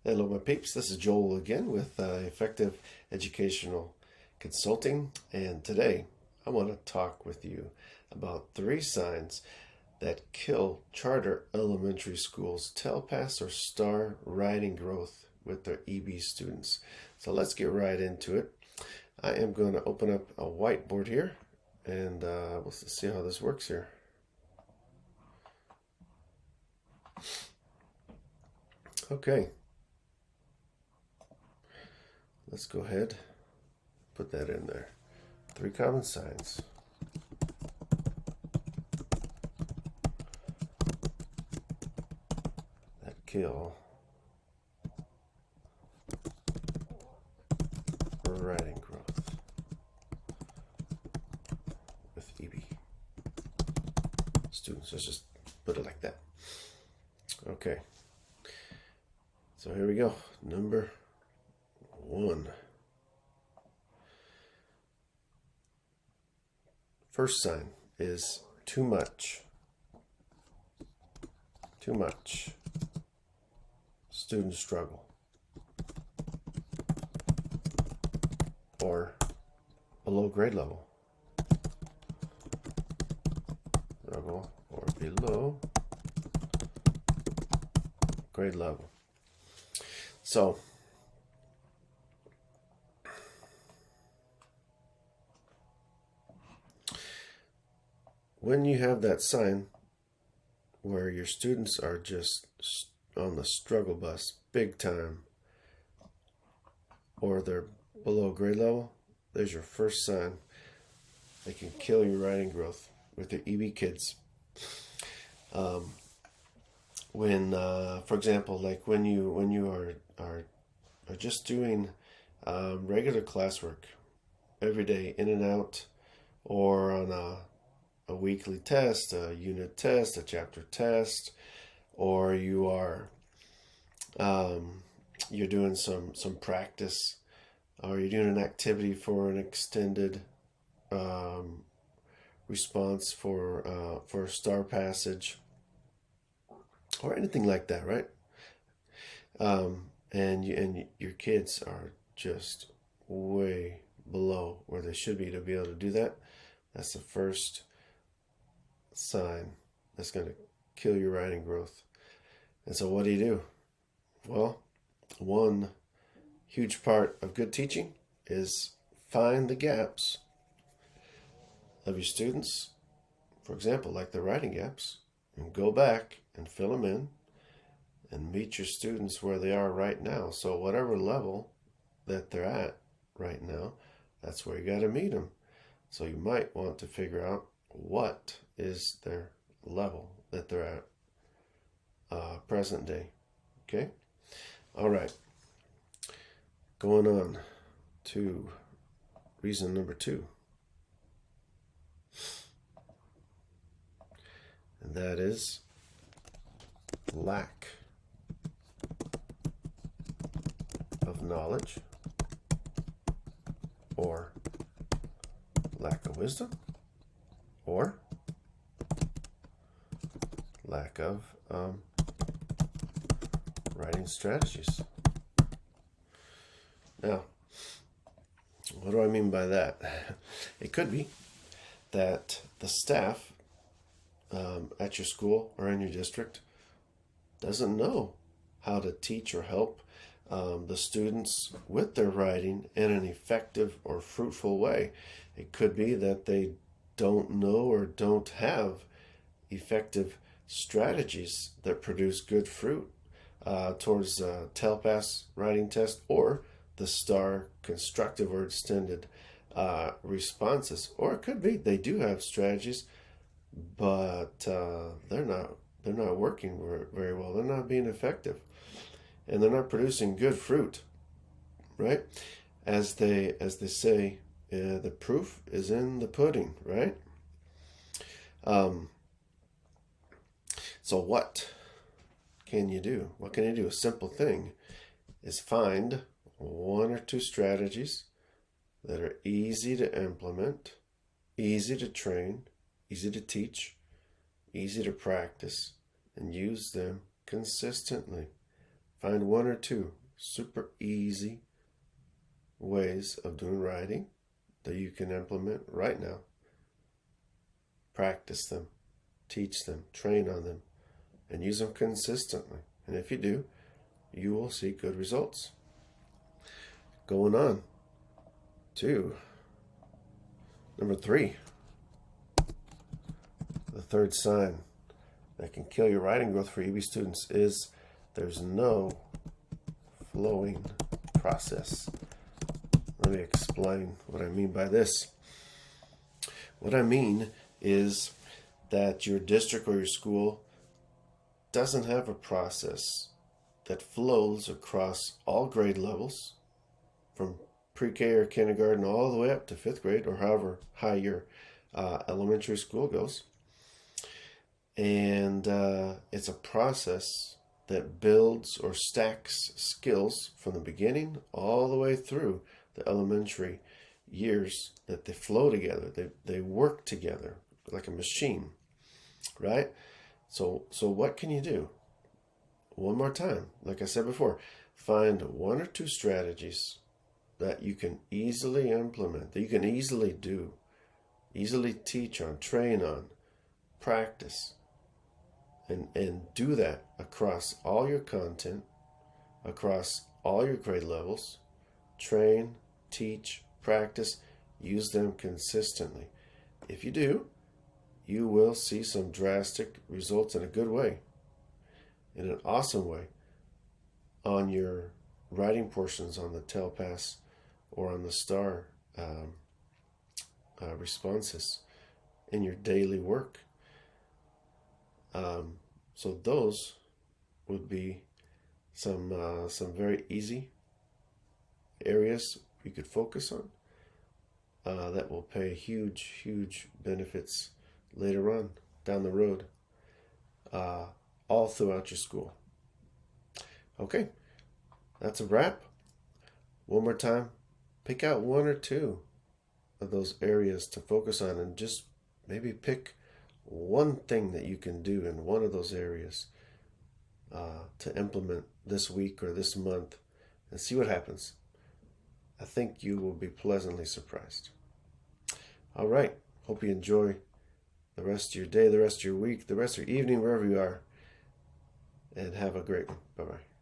Hello, my peeps. This is Joel again with Effective Educational Consulting, and today I want to talk with you about 3 signs that kill charter elementary schools' TELPAS or STAAR writing growth with their EB students. So let's get right into it. I am going to open up a whiteboard here, and we'll see how this works here. Okay. Let's go ahead, put that in there. 3 common signs. That kill writing growth with EB students. Let's just put it like that. Okay. So here we go. Number 1. First sign is too much. Too much. Students struggle. Or below grade level. Struggle or below grade level. So when you have that sign where your students are just on the struggle bus big time, or they're below grade level, there's your first sign. They can kill your writing growth with your EB kids. For example, like when you are just doing regular classwork every day, in and out, or on a weekly test, a unit test, a chapter test, or you are you're doing some practice, or you're doing an activity for an extended response for a STAAR passage, or anything like that, right? And your kids are just way below where they should be to be able to do that. That's the first sign that's going to kill your writing growth. And so what do? Well, one huge part of good teaching is find the gaps of your students, for example, like the writing gaps, and go back and fill them in and meet your students where they are right now. So whatever level that they're at right now, that's where you got to meet them. So you might want to figure out what is their level that they're at present day. Okay? All right. Going on to reason number 2. And that is lack of knowledge, or lack of wisdom, or lack of writing strategies. Now, what do I mean by that? It could be that the staff at your school or in your district doesn't know how to teach or help the students with their writing in an effective or fruitful way. It could be that they don't know or don't have effective strategies that produce good fruit towards TELPAS writing test or the STAAR constructive or extended responses. Or it could be they do have strategies, but they're not working very well. They're not being effective, and they're not producing good fruit, right? As they say, the proof is in the pudding, right? So what can you do? What can you do? A simple thing is find 1 or 2 strategies that are easy to implement, easy to train, easy to teach, easy to practice, and use them consistently. Find one or two super easy ways of doing writing that you can implement right now. Practice them, teach them, train on them, and use them consistently. And if you do, you will see good results. Going on to number 3. The third sign that can kill your writing growth for EB students is there's no flowing process. Let me explain what I mean by this. What I mean is that your district or your school doesn't have a process that flows across all grade levels, from pre-K or kindergarten all the way up to 5th grade, or however high your elementary school goes. And it's a process that builds or stacks skills from the beginning all the way through the elementary years, that they flow together. They work together like a machine, right? So what can you do? One more time, like I said before, find one or two strategies that you can easily implement, that you can easily do, easily teach on, train on, practice, and do that across all your content, across all your grade levels. Train, teach, practice, use them consistently. If you do, you will see some drastic results in a good way, in an awesome way, on your writing portions on the TELPAS or on the STAAR responses in your daily work. So those would be some very easy areas you could focus on that will pay huge benefits later on down the road, all throughout your school. Okay, that's a wrap. One more time, pick out one or two of those areas to focus on, and just maybe pick one thing that you can do in one of those areas to implement this week or this month, and see what happens. I think you will be pleasantly surprised. All right, hope you enjoy the rest of your day, the rest of your week, the rest of your evening, wherever you are, and have a great one. Bye-bye.